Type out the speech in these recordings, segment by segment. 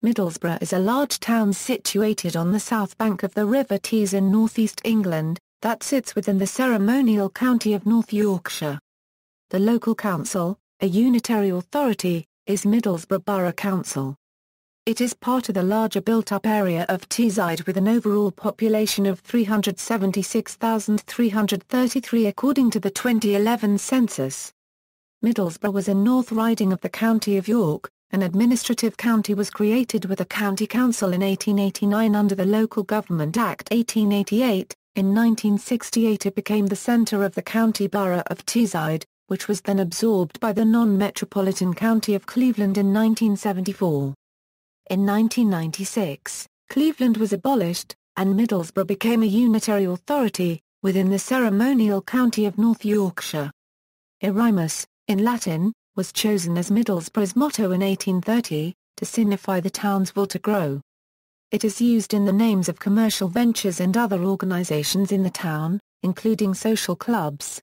Middlesbrough is a large town situated on the south bank of the River Tees in northeast England, that sits within the ceremonial county of North Yorkshire. The local council, a unitary authority, is Middlesbrough Borough Council. It is part of the larger built-up area of Teesside with an overall population of 376,333 according to the 2011 census. Middlesbrough was a North Riding of the County of York. An administrative county was created with a county council in 1889 under the Local Government Act 1888. In 1968 it became the centre of the County Borough of Teesside, which was then absorbed by the non-metropolitan county of Cleveland in 1974. In 1996, Cleveland was abolished, and Middlesbrough became a unitary authority, within the ceremonial county of North Yorkshire. Ironopolis, in Latin, was chosen as Middlesbrough's motto in 1830, to signify the town's will to grow. It is used in the names of commercial ventures and other organisations in the town, including social clubs.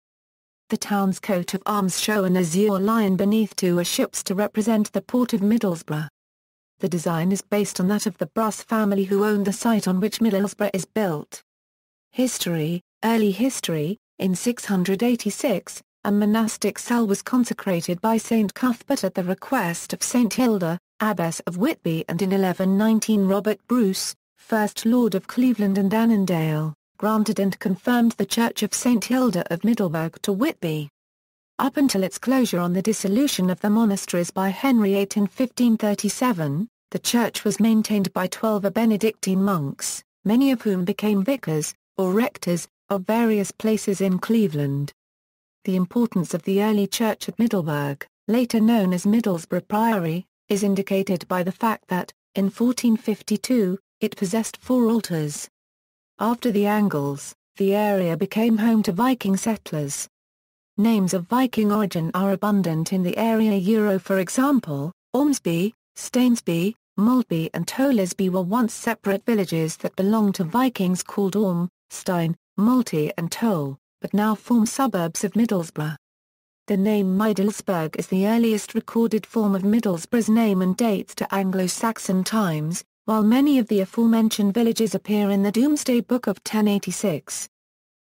The town's coat of arms show an azure lion beneath two ships to represent the port of Middlesbrough. The design is based on that of the Bruce family who owned the site on which Middlesbrough is built. History. Early history. In 686, a monastic cell was consecrated by St. Cuthbert at the request of St. Hilda, Abbess of Whitby, and in 1119 Robert Bruce, First Lord of Cleveland and Annandale, granted and confirmed the Church of St. Hilda of Middleburg to Whitby. Up until its closure on the dissolution of the monasteries by Henry VIII in 1537, the church was maintained by 12 Benedictine monks, many of whom became vicars, or rectors, of various places in Cleveland. The importance of the early church at Middleburg, later known as Middlesbrough Priory, is indicated by the fact that, in 1452, it possessed 4 altars. After the Angles, the area became home to Viking settlers. Names of Viking origin are abundant in the area. For example, Ormsby, Stainsby, Maltby and Tollesby were once separate villages that belonged to Vikings called Orm, Stein, Malty and Toll, but now form suburbs of Middlesbrough. The name ʻmɪdəlzbrə is the earliest recorded form of Middlesbrough's name and dates to Anglo-Saxon times, while many of the aforementioned villages appear in the Domesday Book of 1086.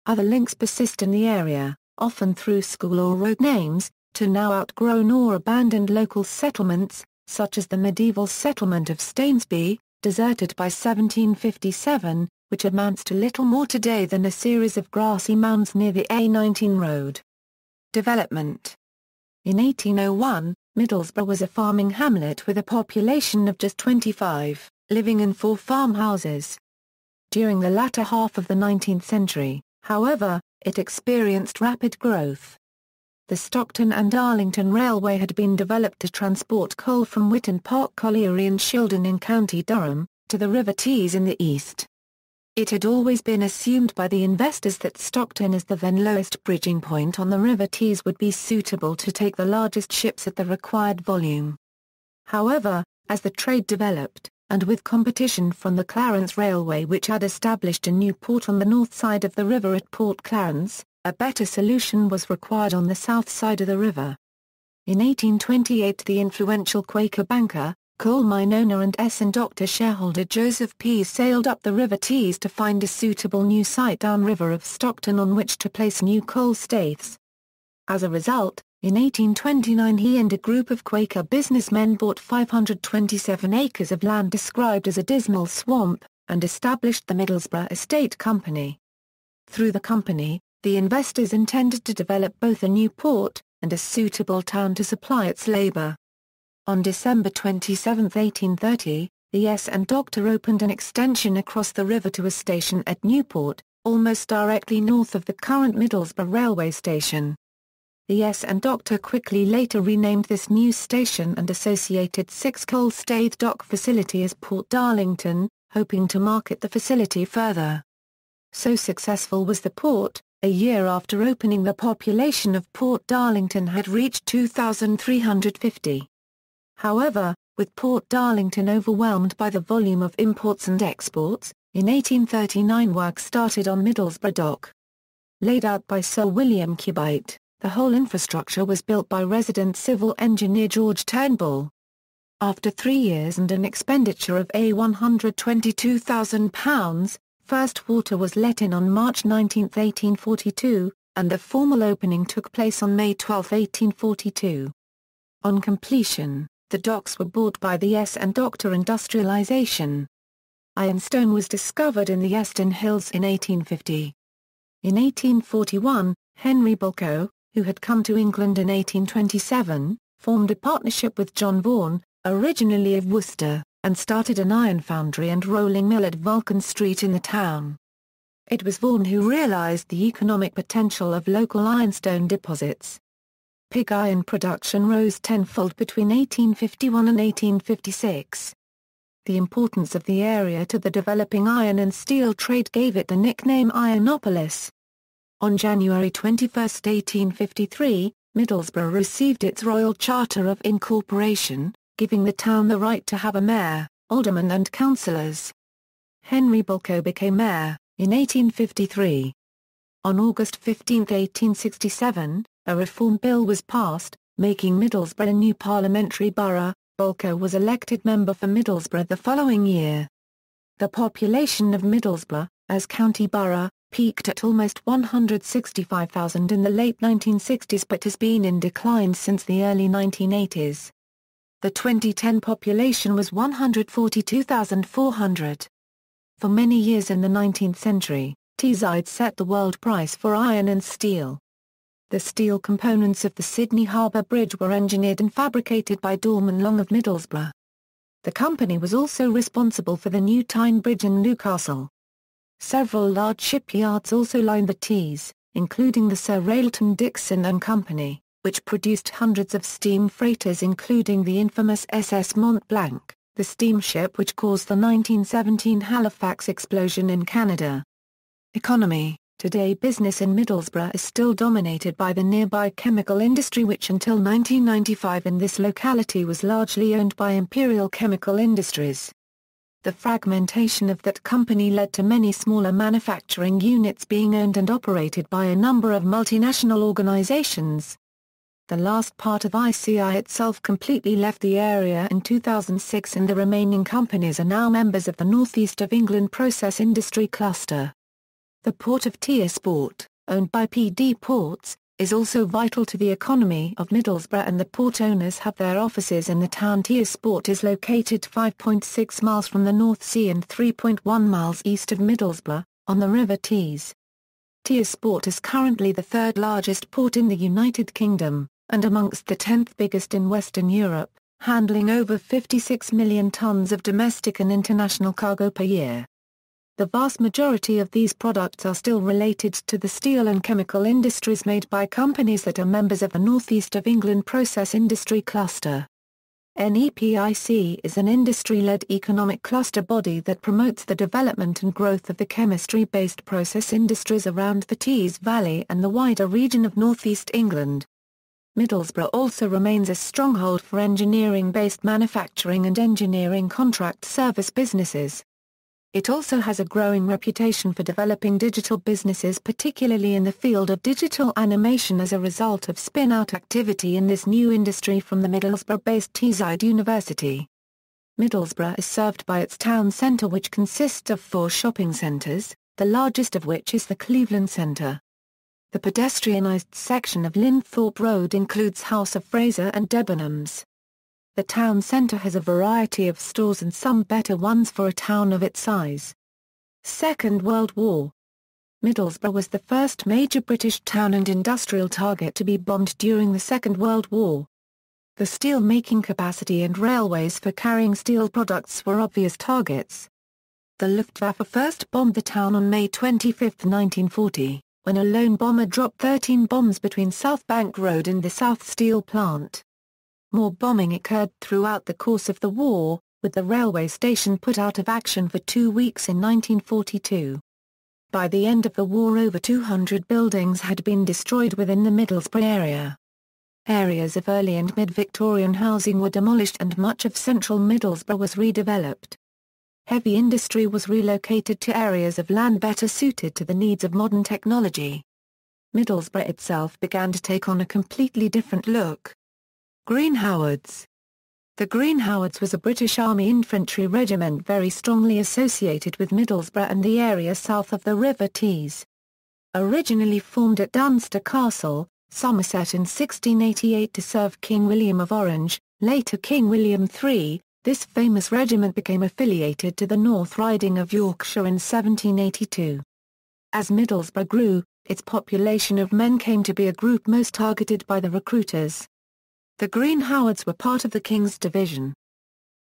Other links persist in the area, often through school or road names, to now outgrown or abandoned local settlements, such as the medieval settlement of Stainsby, deserted by 1757, which amounts to little more today than a series of grassy mounds near the A19 road. Development. In 1801, Middlesbrough was a farming hamlet with a population of just 25, living in 4 farmhouses. During the latter half of the 19th century, however, it experienced rapid growth. The Stockton and Darlington Railway had been developed to transport coal from Witton Park Colliery in Shildon in County Durham, to the River Tees in the east. It had always been assumed by the investors that Stockton as the then lowest bridging point on the River Tees would be suitable to take the largest ships at the required volume. However, as the trade developed, and with competition from the Clarence Railway which had established a new port on the north side of the river at Port Clarence, a better solution was required on the south side of the river. In 1828 the influential Quaker banker, coal mine owner and Doctor shareholder Joseph Pease sailed up the River Tees to find a suitable new site downriver of Stockton on which to place new coal staiths. As a result, in 1829 he and a group of Quaker businessmen bought 527 acres of land described as a dismal swamp, and established the Middlesbrough Estate Company. Through the company, the investors intended to develop both a new port, and a suitable town to supply its labour. On December 27, 1830, the Doctor opened an extension across the river to a station at Newport, almost directly north of the current Middlesbrough railway station. The Doctor quickly later renamed this new station and associated 6 coal staith dock facility as Port Darlington, hoping to market the facility further. So successful was the port, a year after opening the population of Port Darlington had reached 2,350. However, with Port Darlington overwhelmed by the volume of imports and exports, in 1839 work started on Middlesbrough Dock. Laid out by Sir William Cubitt, the whole infrastructure was built by resident civil engineer George Turnbull. After 3 years and an expenditure of £122,000, first water was let in on March 19, 1842, and the formal opening took place on May 12, 1842. On completion, the docks were bought by the and Doctor Industrialisation. Ironstone was discovered in the Eastern Hills in 1850. In 1841, Henry Bulko, who had come to England in 1827, formed a partnership with John Vaughan, originally of Worcester, and started an iron foundry and rolling mill at Vulcan Street in the town. It was Vaughan who realised the economic potential of local ironstone deposits. Pig iron production rose tenfold between 1851 and 1856. The importance of the area to the developing iron and steel trade gave it the nickname Ironopolis. On January 21, 1853, Middlesbrough received its Royal Charter of Incorporation, giving the town the right to have a mayor, aldermen and councillors. Henry Bulko became mayor in 1853. On August 15, 1867, a reform bill was passed, making Middlesbrough a new parliamentary borough. Bulko was elected member for Middlesbrough the following year. The population of Middlesbrough, as county borough, peaked at almost 165,000 in the late 1960s but has been in decline since the early 1980s. The 2010 population was 142,400. For many years in the 19th century, Teesside set the world price for iron and steel. The steel components of the Sydney Harbour Bridge were engineered and fabricated by Dorman Long of Middlesbrough. The company was also responsible for the New Tyne Bridge in Newcastle. Several large shipyards also lined the Tees, including the Sir Railton Dixon and Company, which produced hundreds of steam freighters including the infamous SS Mont Blanc, the steamship which caused the 1917 Halifax explosion in Canada. Economy. Today business in Middlesbrough is still dominated by the nearby chemical industry which until 1995 in this locality was largely owned by Imperial Chemical Industries. The fragmentation of that company led to many smaller manufacturing units being owned and operated by a number of multinational organizations. The last part of ICI itself completely left the area in 2006 and the remaining companies are now members of the North East of England Process Industry Cluster. The port of Teesside, owned by PD Ports, is also vital to the economy of Middlesbrough and the port owners have their offices in the town. Teesside is located 5.6 miles from the North Sea and 3.1 miles east of Middlesbrough, on the River Tees. Teesside is currently the third largest port in the United Kingdom, and amongst the 10th biggest in Western Europe, handling over 56 million tonnes of domestic and international cargo per year. The vast majority of these products are still related to the steel and chemical industries made by companies that are members of the North East of England Process Industry Cluster. NEPIC is an industry-led economic cluster body that promotes the development and growth of the chemistry-based process industries around the Tees Valley and the wider region of North East England. Middlesbrough also remains a stronghold for engineering-based manufacturing and engineering contract service businesses. It also has a growing reputation for developing digital businesses, particularly in the field of digital animation as a result of spin-out activity in this new industry from the Middlesbrough-based Teesside University. Middlesbrough is served by its town centre which consists of 4 shopping centres, the largest of which is the Cleveland Centre. The pedestrianised section of Linthorpe Road includes House of Fraser and Debenhams. The town centre has a variety of stores and some better ones for a town of its size. Second World War. Middlesbrough was the first major British town and industrial target to be bombed during the Second World War. The steel-making capacity and railways for carrying steel products were obvious targets. The Luftwaffe first bombed the town on May 25, 1940, when a lone bomber dropped 13 bombs between South Bank Road and the South Steel Plant. More bombing occurred throughout the course of the war, with the railway station put out of action for 2 weeks in 1942. By the end of the war over 200 buildings had been destroyed within the Middlesbrough area. Areas of early and mid-Victorian housing were demolished and much of central Middlesbrough was redeveloped. Heavy industry was relocated to areas of land better suited to the needs of modern technology. Middlesbrough itself began to take on a completely different look. Greenhowards. The Green Howards was a British Army infantry regiment very strongly associated with Middlesbrough and the area south of the River Tees. Originally formed at Dunster Castle, Somerset in 1688 to serve King William of Orange, later King William III, this famous regiment became affiliated to the North Riding of Yorkshire in 1782. As Middlesbrough grew, its population of men came to be a group most targeted by the recruiters. The Green Howards were part of the King's Division.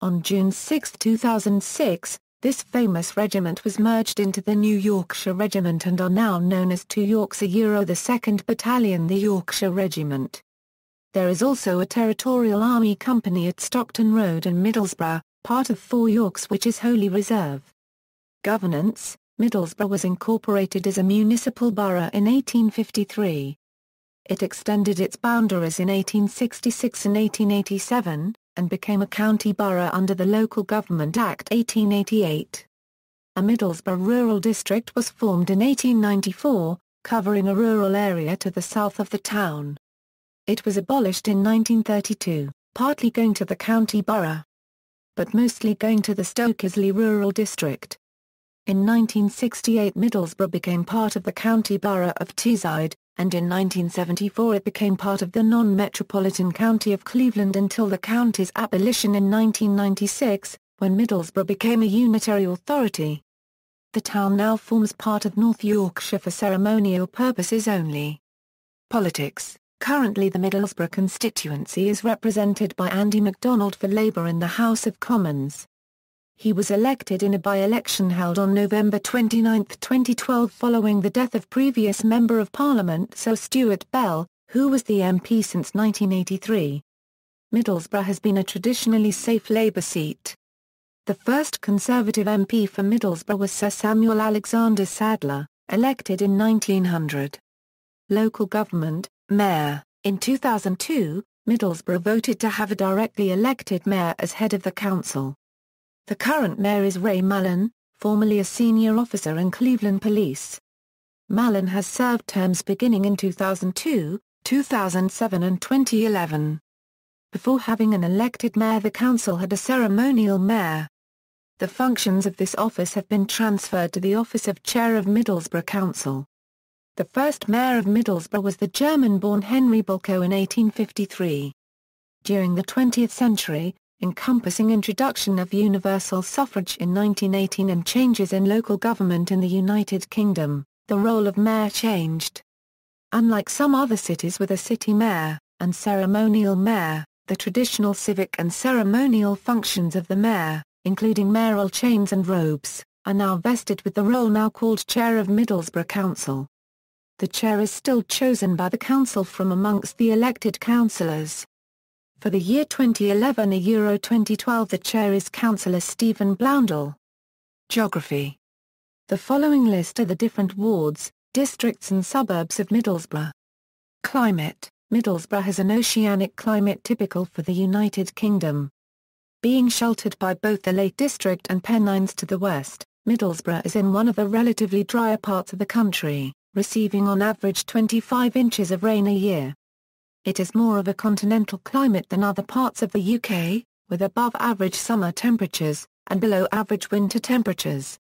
On June 6, 2006, this famous regiment was merged into the New Yorkshire Regiment and are now known as 2 Yorkshire the 2nd Battalion, the Yorkshire Regiment. There is also a Territorial Army Company at Stockton Road in Middlesbrough, part of 4 Yorks, which is wholly reserve. Governance: Middlesbrough was incorporated as a municipal borough in 1853. It extended its boundaries in 1866 and 1887, and became a county borough under the Local Government Act 1888. A Middlesbrough Rural District was formed in 1894, covering a rural area to the south of the town. It was abolished in 1932, partly going to the county borough, but mostly going to the Stokesley Rural District. In 1968 Middlesbrough became part of the County Borough of Teesside, and in 1974 it became part of the non-metropolitan county of Cleveland until the county's abolition in 1996, when Middlesbrough became a unitary authority. The town now forms part of North Yorkshire for ceremonial purposes only. Politics: currently the Middlesbrough constituency is represented by Andy MacDonald for Labour in the House of Commons. He was elected in a by-election held on November 29, 2012 following the death of previous Member of Parliament Sir Stuart Bell, who was the MP since 1983. Middlesbrough has been a traditionally safe Labour seat. The first Conservative MP for Middlesbrough was Sir Samuel Alexander Sadler, elected in 1900. Local government: Mayor. In 2002, Middlesbrough voted to have a directly elected mayor as head of the council. The current mayor is Ray Mallon, formerly a senior officer in Cleveland Police. Mallon has served terms beginning in 2002, 2007 and 2011. Before having an elected mayor, the council had a ceremonial mayor. The functions of this office have been transferred to the office of Chair of Middlesbrough Council. The first mayor of Middlesbrough was the German-born Henry Bulko in 1853. During the 20th century, encompassing introduction of universal suffrage in 1918 and changes in local government in the United Kingdom, the role of mayor changed. Unlike some other cities with a city mayor and ceremonial mayor, the traditional civic and ceremonial functions of the mayor, including mayoral chains and robes, are now vested with the role now called Chair of Middlesbrough Council. The chair is still chosen by the council from amongst the elected councillors. For the year 2011 and Euro 2012 the chair is Councillor Stephen Bloundell. Geography. The following list are the different wards, districts and suburbs of Middlesbrough. Climate. Middlesbrough has an oceanic climate typical for the United Kingdom. Being sheltered by both the Lake District and Pennines to the west, Middlesbrough is in one of the relatively drier parts of the country, receiving on average 25 inches of rain a year. It is more of a continental climate than other parts of the UK, with above-average summer temperatures, and below-average winter temperatures.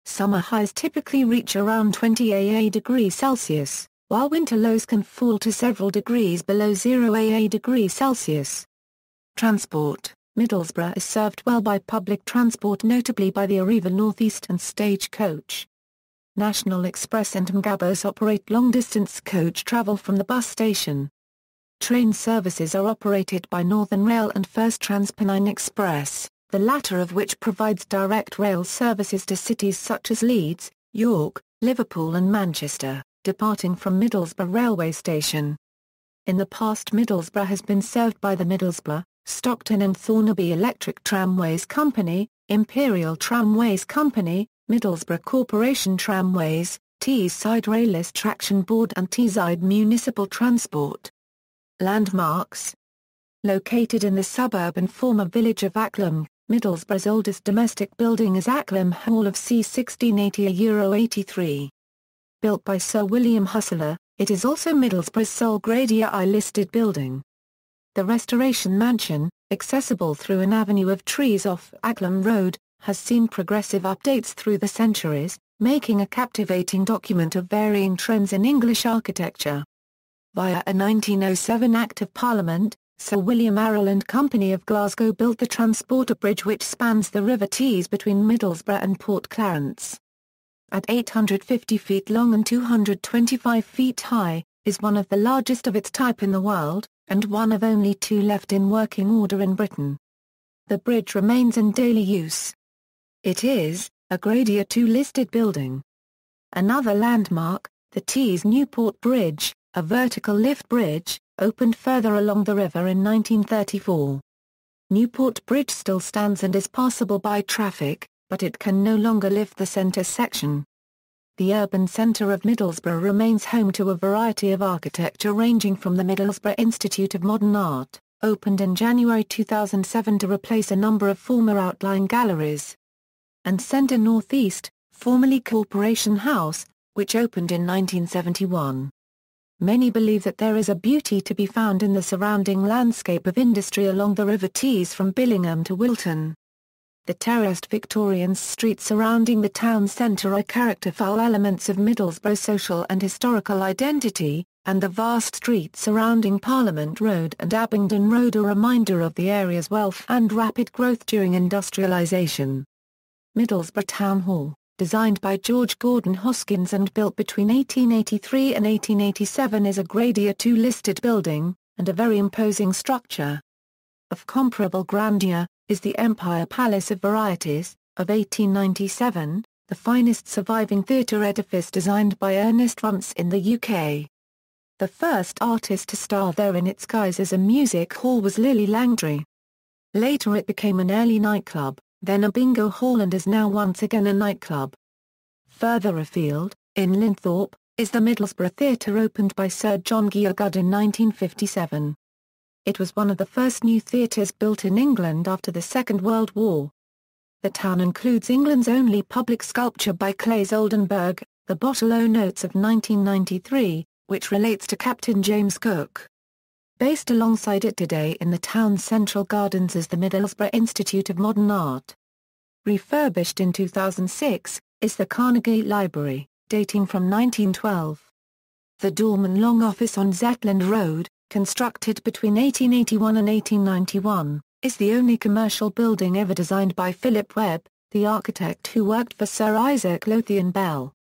Summer highs typically reach around 20 degrees Celsius, while winter lows can fall to several degrees below 0 degrees Celsius. Transport. Middlesbrough is served well by public transport, notably by the Arriva Northeast and Stagecoach. National Express and MGabus operate long-distance coach travel from the bus station. Train services are operated by Northern Rail and First Transpennine Express, the latter of which provides direct rail services to cities such as Leeds, York, Liverpool and Manchester, departing from Middlesbrough railway station. In the past Middlesbrough has been served by the Middlesbrough, Stockton and Thornaby Electric Tramways Company, Imperial Tramways Company, Middlesbrough Corporation Tramways, Teesside Railless Traction Board and Teesside Municipal Transport. Landmarks. Located in the suburb and former village of Acklam, Middlesbrough's oldest domestic building is Acklam Hall of c. 1680–83. Built by Sir William Hustler, it is also Middlesbrough's sole Grade I listed building. The Restoration Mansion, accessible through an avenue of trees off Acklam Road, has seen progressive updates through the centuries, making a captivating document of varying trends in English architecture. Via a 1907 Act of Parliament, Sir William Arrol and Company of Glasgow built the Transporter Bridge which spans the River Tees between Middlesbrough and Port Clarence. At 850 feet long and 225 feet high, is one of the largest of its type in the world, and one of only two left in working order in Britain. The bridge remains in daily use. It is a Grade A2 listed building. Another landmark, the Tees Newport Bridge, a vertical lift bridge, opened further along the river in 1934. Newport Bridge still stands and is passable by traffic, but it can no longer lift the centre section. The urban centre of Middlesbrough remains home to a variety of architecture ranging from the Middlesbrough Institute of Modern Art, opened in January 2007 to replace a number of former outlying galleries, and Centre North East, formerly Corporation House, which opened in 1971. Many believe that there is a beauty to be found in the surrounding landscape of industry along the River Tees from Billingham to Wilton. The terraced Victorian streets surrounding the town centre are characterful elements of Middlesbrough's social and historical identity, and the vast streets surrounding Parliament Road and Abingdon Road are a reminder of the area's wealth and rapid growth during industrialisation. Middlesbrough Town Hall, designed by George Gordon Hoskins and built between 1883 and 1887 is a Grade A2 listed building, and a very imposing structure. Of comparable grandeur, is the Empire Palace of Varieties, of 1897, the finest surviving theatre edifice designed by Ernest Runce in the UK. The first artist to star there in its guise as a music hall was Lily Langtry. Later it became an early nightclub, then a bingo hall and is now once again a nightclub. Further afield, in Linthorpe, is the Middlesbrough Theatre opened by Sir John Gielgud in 1957. It was one of the first new theatres built in England after the Second World War. The town includes England's only public sculpture by Claes Oldenburg, the Bottle O' Notes of 1993, which relates to Captain James Cook. Based alongside it today in the town's central gardens is the Middlesbrough Institute of Modern Art. Refurbished in 2006, is the Carnegie Library, dating from 1912. The Dorman Long Office on Zetland Road, constructed between 1881 and 1891, is the only commercial building ever designed by Philip Webb, the architect who worked for Sir Isaac Lothian Bell.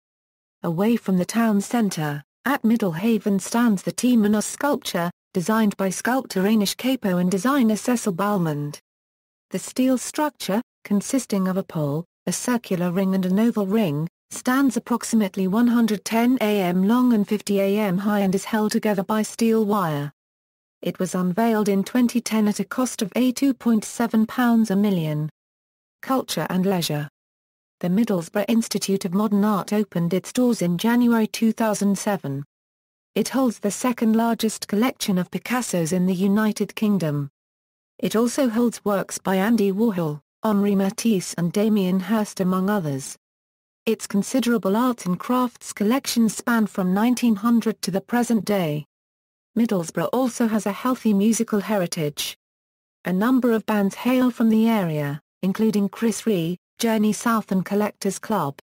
Away from the town centre, at Middlehaven stands the T. Manos sculpture, designed by sculptor Anish Capo and designer Cecil Balmond. The steel structure, consisting of a pole, a circular ring and an oval ring, stands approximately 110 am long and 50 am high and is held together by steel wire. It was unveiled in 2010 at a cost of £2.7 a million. Culture and leisure. The Middlesbrough Institute of Modern Art opened its doors in January 2007. It holds the second largest collection of Picassos in the United Kingdom. It also holds works by Andy Warhol, Henri Matisse and Damien Hirst among others. Its considerable arts and crafts collections span from 1900 to the present day. Middlesbrough also has a healthy musical heritage. A number of bands hail from the area, including Chris Rea, Journey South and Collectors Club.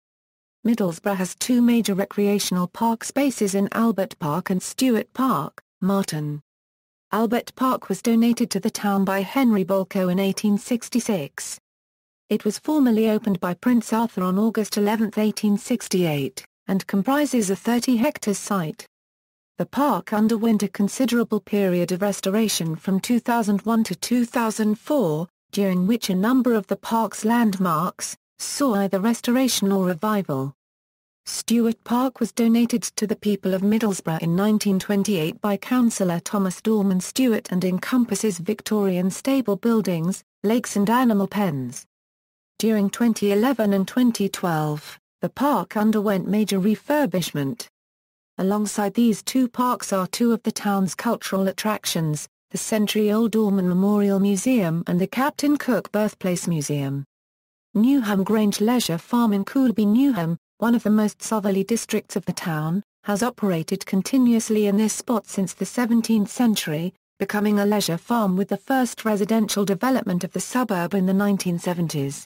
Middlesbrough has two major recreational park spaces in Albert Park and Stewart Park, Marton. Albert Park was donated to the town by Henry Bolko in 1866. It was formally opened by Prince Arthur on August 11, 1868, and comprises a 30-hectare site. The park underwent a considerable period of restoration from 2001 to 2004, during which a number of the park's landmarks saw either restoration or revival. Stewart Park was donated to the people of Middlesbrough in 1928 by Councillor Thomas Dorman Stewart and encompasses Victorian stable buildings, lakes and animal pens. During 2011 and 2012, the park underwent major refurbishment. Alongside these two parks are two of the town's cultural attractions, the century-old Dorman Memorial Museum and the Captain Cook Birthplace Museum. Newham Grange Leisure Farm in Coolby Newham, one of the most southerly districts of the town, has operated continuously in this spot since the 17th century, becoming a leisure farm with the first residential development of the suburb in the 1970s.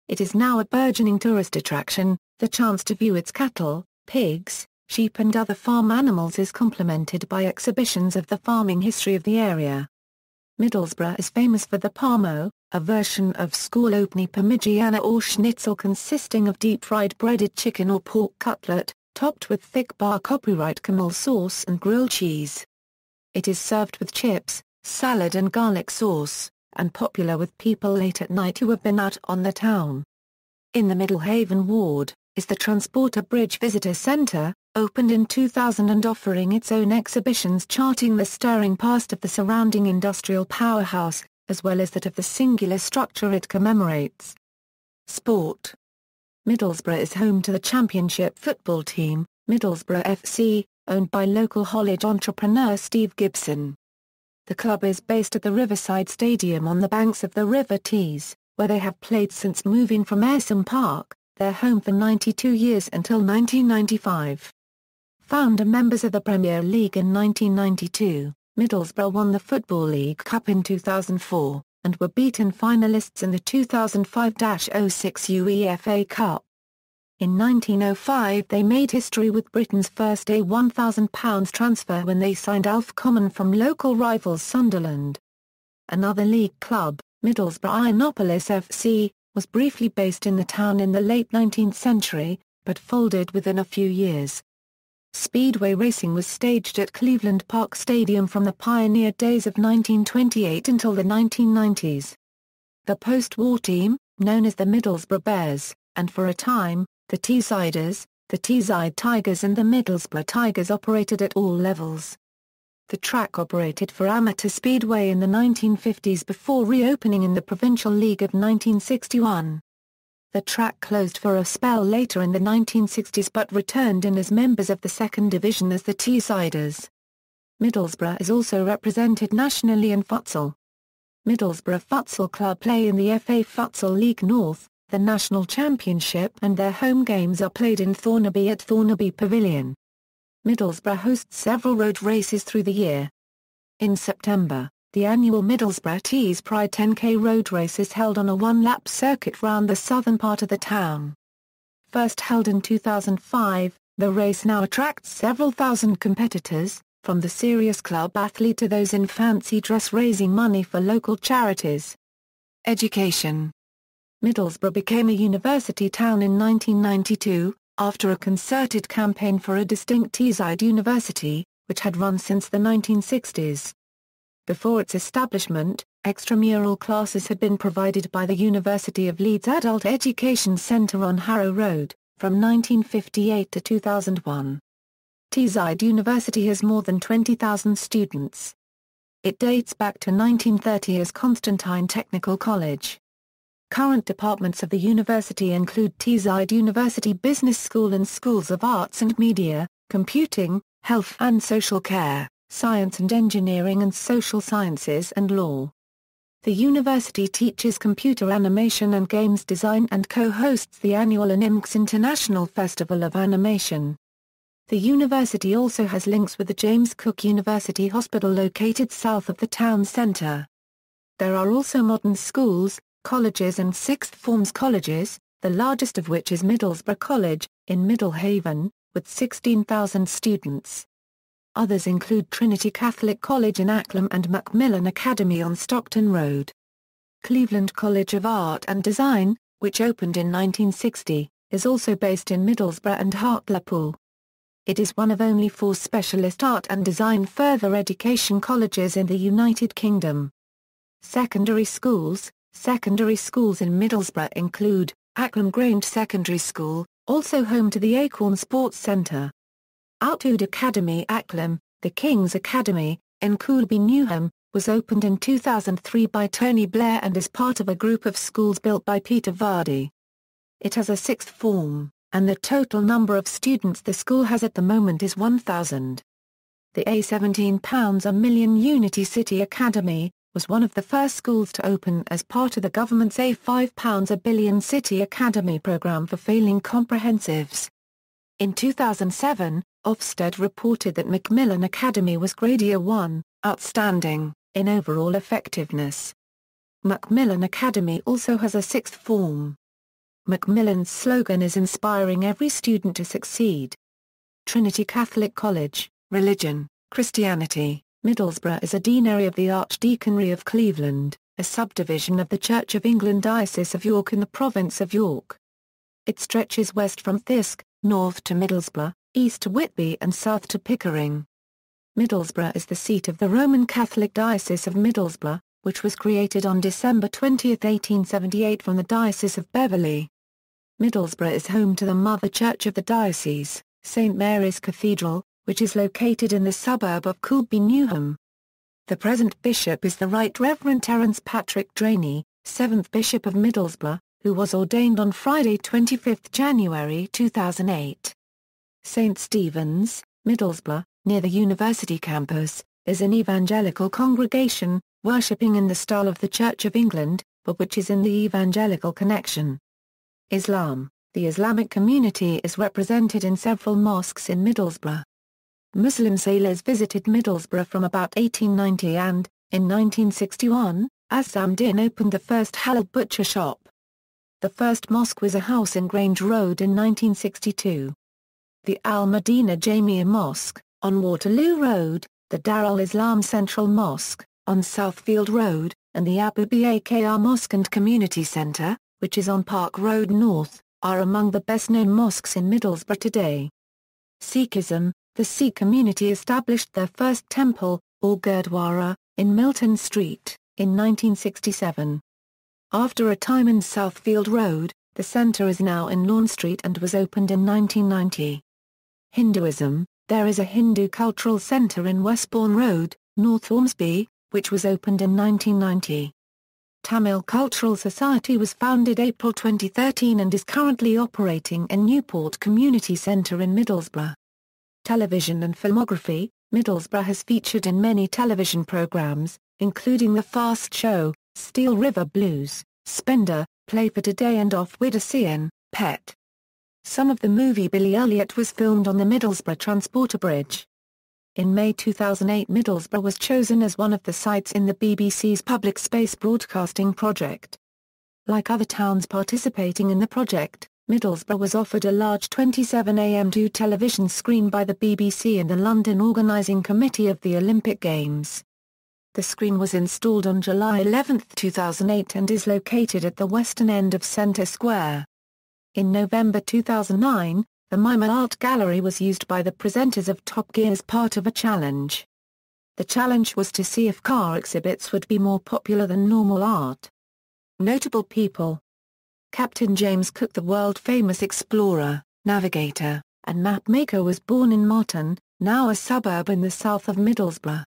It is now a burgeoning tourist attraction. The chance to view its cattle, pigs, sheep and other farm animals is complemented by exhibitions of the farming history of the area. Middlesbrough is famous for the parmo, a version of skorlopni parmigiana or schnitzel consisting of deep-fried breaded chicken or pork cutlet, topped with thick bar copyright camel sauce and grilled cheese. It is served with chips, salad and garlic sauce, and popular with people late at night who have been out on the town. In the Middlehaven ward, is the Transporter Bridge Visitor Centre, opened in 2000 and offering its own exhibitions charting the stirring past of the surrounding industrial powerhouse, as well as that of the singular structure it commemorates. Sport. Middlesbrough is home to the championship football team, Middlesbrough FC, owned by local Hollage entrepreneur Steve Gibson. The club is based at the Riverside Stadium on the banks of the River Tees, where they have played since moving from Ayrsham Park, their home for 92 years until 1995. Founder members of the Premier League in 1992, Middlesbrough won the Football League Cup in 2004, and were beaten finalists in the 2005-06 UEFA Cup. In 1905 they made history with Britain's first £1,000 transfer when they signed Alf Common from local rivals Sunderland. Another league club, Middlesbrough Ironopolis FC, was briefly based in the town in the late 19th century, but folded within a few years. Speedway racing was staged at Cleveland Park Stadium from the pioneer days of 1928 until the 1990s. The post-war team, known as the Middlesbrough Bears, and for a time, the Teessiders, the Teesside Tigers and the Middlesbrough Tigers operated at all levels. The track operated for amateur speedway in the 1950s before reopening in the Provincial League of 1961. The track closed for a spell later in the 1960s but returned in as members of the second division as the Teessiders. Middlesbrough is also represented nationally in futsal. Middlesbrough Futsal Club play in the FA Futsal League North, the national championship, and their home games are played in Thornaby at Thornaby Pavilion. Middlesbrough hosts several road races through the year. In September, the annual Middlesbrough Tees Pride 10K road race is held on a one-lap circuit round the southern part of the town. First held in 2005, the race now attracts several thousand competitors, from the serious club athlete to those in fancy dress raising money for local charities. Education. Middlesbrough became a university town in 1992, after a concerted campaign for a distinct Teesside University, which had run since the 1960s. Before its establishment, extramural classes had been provided by the University of Leeds Adult Education Centre on Harrow Road, from 1958 to 2001. Teesside University has more than 20,000 students. It dates back to 1930 as Constantine Technical College. Current departments of the university include Teesside University Business School and Schools of Arts and Media, Computing, Health and Social Care, Science and Engineering and Social Sciences and Law. The university teaches computer animation and games design and co-hosts the annual IMCS International Festival of Animation. The university also has links with the James Cook University Hospital located south of the town centre. There are also modern schools, colleges and sixth forms colleges, the largest of which is Middlesbrough College, in Middlehaven, with 16,000 students. Others include Trinity Catholic College in Acklam and Macmillan Academy on Stockton Road. Cleveland College of Art and Design, which opened in 1960, is also based in Middlesbrough and Hartlepool. It is one of only 4 specialist art and design further education colleges in the United Kingdom. Secondary schools. Secondary schools in Middlesbrough include, Acklam Grange Secondary School, also home to the Acorn Sports Centre. Outwood Academy Acklam, the King's Academy, in Coolby Newham, was opened in 2003 by Tony Blair and is part of a group of schools built by Peter Vardy. It has a sixth form, and the total number of students the school has at the moment is 1,000. The £17 a million Unity City Academy, was one of the first schools to open as part of the government's £5 a billion City Academy programme for failing comprehensives. In 2007, Ofsted reported that Macmillan Academy was Grade Year 1, outstanding, in overall effectiveness. Macmillan Academy also has a sixth form. Macmillan's slogan is inspiring every student to succeed. Trinity Catholic College, Religion, Christianity. Middlesbrough is a deanery of the Archdeaconry of Cleveland, a subdivision of the Church of England Diocese of York in the province of York. It stretches west from Thirsk, north to Middlesbrough, east to Whitby and south to Pickering. Middlesbrough is the seat of the Roman Catholic Diocese of Middlesbrough, which was created on December 20, 1878 from the Diocese of Beverley. Middlesbrough is home to the Mother Church of the Diocese, St Mary's Cathedral, which is located in the suburb of Coulby Newham. The present bishop is the Right Reverend Terence Patrick Draney, 7th Bishop of Middlesbrough, who was ordained on Friday 25 January 2008. St Stephen's, Middlesbrough, near the university campus, is an evangelical congregation, worshipping in the style of the Church of England, but which is in the evangelical connection. Islam. The Islamic community is represented in several mosques in Middlesbrough. Muslim sailors visited Middlesbrough from about 1890 and, in 1961, Azamdin opened the first halal butcher shop. The first mosque was a house in Grange Road in 1962. The Al-Madina Jamia Mosque, on Waterloo Road, the Dar al-Islam Central Mosque, on Southfield Road, and the Abu Bakr Mosque and Community Centre, which is on Park Road North, are among the best-known mosques in Middlesbrough today. Sikhism. The Sikh community established their first temple, or Gurdwara, in Milton Street, in 1967. After a time in Southfield Road, the centre is now in Lawn Street and was opened in 1990. Hinduism. There is a Hindu cultural centre in Westbourne Road, North Ormsby, which was opened in 1990. Tamil Cultural Society was founded April 2013 and is currently operating in Newport Community Centre in Middlesbrough. Television and filmography. Middlesbrough has featured in many television programmes, including The Fast Show, Steel River Blues, Spender, Play for Today and Off Widdowsian, Pet. Some of the movie Billy Elliot was filmed on the Middlesbrough Transporter Bridge. In May 2008 Middlesbrough was chosen as one of the sites in the BBC's Public Space Broadcasting project. Like other towns participating in the project, Middlesbrough was offered a large 27am2 television screen by the BBC and the London Organising Committee of the Olympic Games. The screen was installed on July 11, 2008 and is located at the western end of Centre Square. In November 2009, the Mima Art Gallery was used by the presenters of Top Gear as part of a challenge. The challenge was to see if car exhibits would be more popular than normal art. Notable people. Captain James Cook, the world-famous explorer, navigator, and map-maker, was born in Marton, now a suburb in the south of Middlesbrough.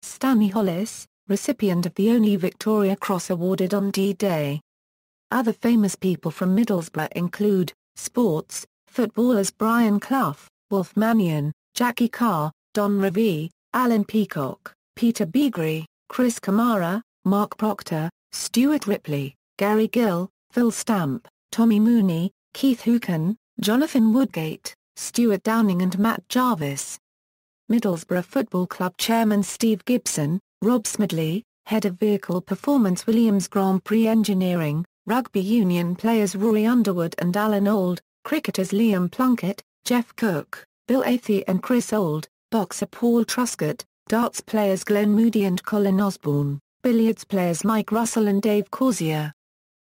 Stanley Hollis, recipient of the only Victoria Cross awarded on D-Day. Other famous people from Middlesbrough include, sports, footballers Brian Clough, Wolf Mannion, Jackie Carr, Don Revie, Alan Peacock, Peter Beagrie, Chris Kamara, Mark Proctor, Stuart Ripley, Gary Gill, Phil Stamp, Tommy Mooney, Keith Hooken, Jonathan Woodgate, Stuart Downing and Matt Jarvis. Middlesbrough Football Club Chairman Steve Gibson, Rob Smedley, Head of Vehicle Performance Williams Grand Prix Engineering, Rugby Union players Rory Underwood and Alan Old, cricketers Liam Plunkett, Jeff Cook, Bill Athey and Chris Old, boxer Paul Truscott, darts players Glenn Moody and Colin Osborne, billiards players Mike Russell and Dave Corsier.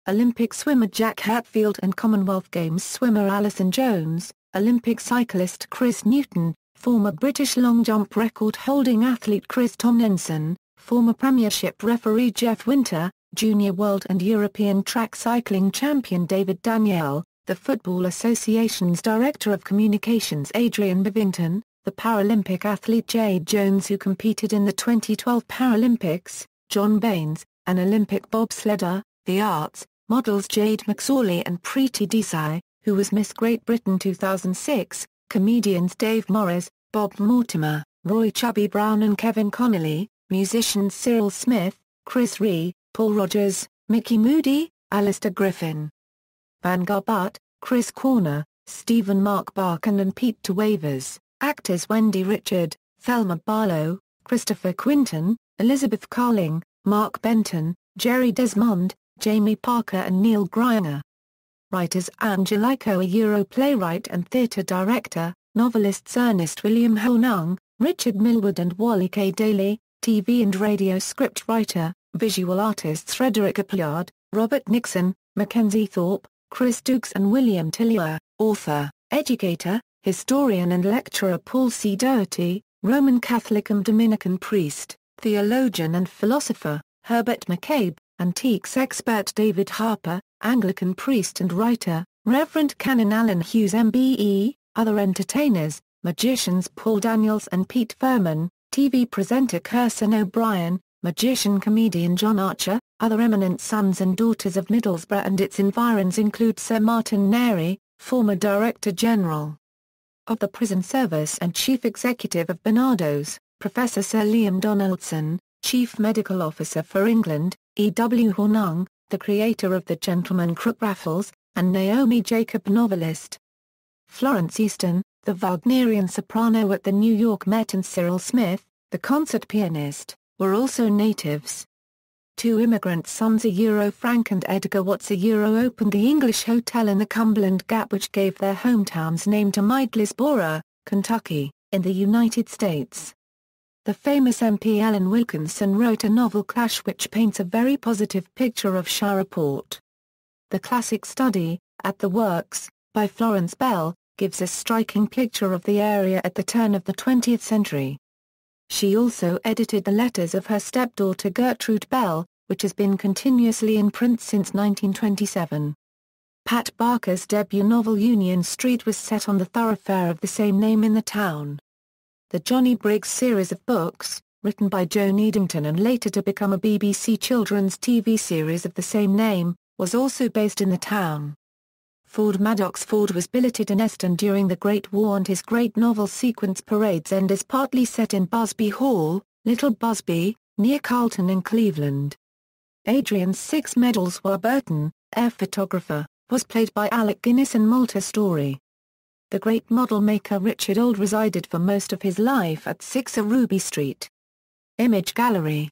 Olympic swimmer Jack Hatfield and Commonwealth Games swimmer Alison Jones, Olympic cyclist Chris Newton, former British long jump record-holding athlete Chris Tomlinson, former Premiership referee Jeff Winter, Junior World and European track cycling champion David Danielle, the Football Association's Director of Communications Adrian Bivington, the Paralympic athlete Jade Jones who competed in the 2012 Paralympics, John Baines, an Olympic bobsledder, the arts, models Jade McSorley and Preeti Desai, who was Miss Great Britain 2006, comedians Dave Morris, Bob Mortimer, Roy Chubby Brown and Kevin Connolly, musicians Cyril Smith, Chris Ree, Paul Rogers, Mickey Moody, Alistair Griffin, Vanguard Butt, Chris Corner, Stephen Mark Barkan and Pete Wavers, actors Wendy Richard, Thelma Barlow, Christopher Quinton, Elizabeth Carling, Mark Benton, Jerry Desmond, Jamie Parker and Neil Griner. Writers Angelico, a Euro playwright and theatre director, novelists Ernest William Honung, Richard Millward and Wally K. Daly, TV and radio script writer, visual artists Frederick Appleyard, Robert Nixon, Mackenzie Thorpe, Chris Dukes and William Tillyer, author, educator, historian and lecturer Paul C. Doherty, Roman Catholic and Dominican priest, theologian and philosopher, Herbert McCabe, antiques expert David Harper, Anglican priest and writer, Reverend Canon Alan Hughes MBE, other entertainers, magicians Paul Daniels and Pete Furman, TV presenter Kirsten O'Brien, magician-comedian John Archer. Other eminent sons and daughters of Middlesbrough and its environs include Sir Martin Neri, former Director General of the Prison Service and Chief Executive of Barnardo's, Professor Sir Liam Donaldson, Chief Medical Officer for England, E. W. Hornung, the creator of the Gentleman Crook Raffles, and Naomi Jacob, novelist. Florence Easton, the Wagnerian soprano at the New York Met, and Cyril Smith, the concert pianist, were also natives. Two immigrant sons, Frank and Edgar Watts, opened the English Hotel in the Cumberland Gap, which gave their hometowns name to Middlesbrough, Kentucky, in the United States. The famous MP Ellen Wilkinson wrote a novel Clash which paints a very positive picture of Shiraport. The classic study, At the Works, by Florence Bell, gives a striking picture of the area at the turn of the 20th century. She also edited the letters of her stepdaughter Gertrude Bell, which has been continuously in print since 1927. Pat Barker's debut novel Union Street was set on the thoroughfare of the same name in the town. The Johnny Briggs series of books, written by Joan Edington and later to become a BBC children's TV series of the same name, was also based in the town. Ford Maddox Ford was billeted in Eston during the Great War, and his great novel sequence Parade's End is partly set in Busby Hall, Little Busby, near Carlton in Cleveland. Adrian's Six Medals Warburton, air photographer, was played by Alec Guinness in Malta Story. The great model maker Richard Old resided for most of his life at 6 Ruby Street. Image gallery.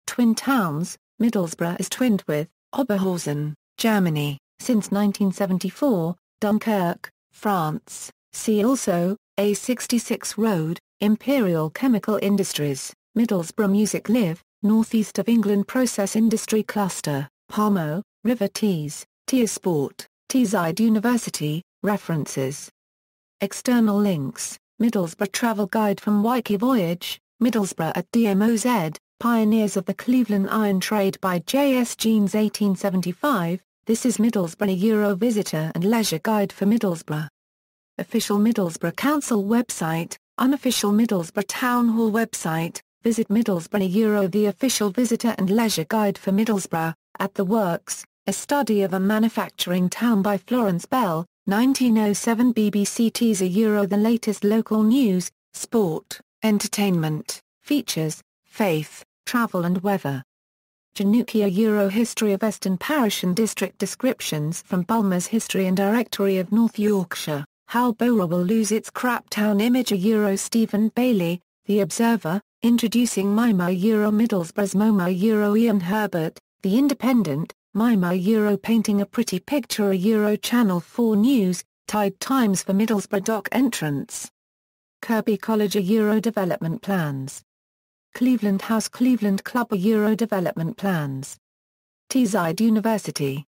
Twin towns, Middlesbrough is twinned with Oberhausen, Germany, since 1974, Dunkirk, France. See also, A66 Road, Imperial Chemical Industries, Middlesbrough Music Live, Northeast of England Process Industry Cluster, Palmo, River Tees, Teesport, Teesside University. References. External links, Middlesbrough Travel Guide from Wyke Voyage, Middlesbrough at DMOZ, Pioneers of the Cleveland Iron Trade by J.S. Jeans 1875, This is Middlesbrough, a Euro Visitor and Leisure Guide for Middlesbrough. Official Middlesbrough Council website, unofficial Middlesbrough Town Hall website, Visit Middlesbrough, a Euro, the official visitor and leisure guide for Middlesbrough. At the Works, a study of a manufacturing town by Florence Bell, 1907. BBC teaser Euro, the latest local news, sport, entertainment, features, faith, travel and weather. Janukia Euro, history of Eston Parish and district descriptions from Bulmer's History and Directory of North Yorkshire, How Borough Will Lose Its Crap Town Image, a Euro, Stephen Bailey, The Observer, introducing Mimo Euro, Middlesbrough's Momo Euro, Ian Herbert, The Independent, Mimo Euro, painting a pretty picture, a Euro, Channel 4 News, Tide Times for Middlesbrough Dock entrance. Kirby College, a Euro, development plans. Cleveland House, Cleveland Club, a Euro, development plans. Teesside University,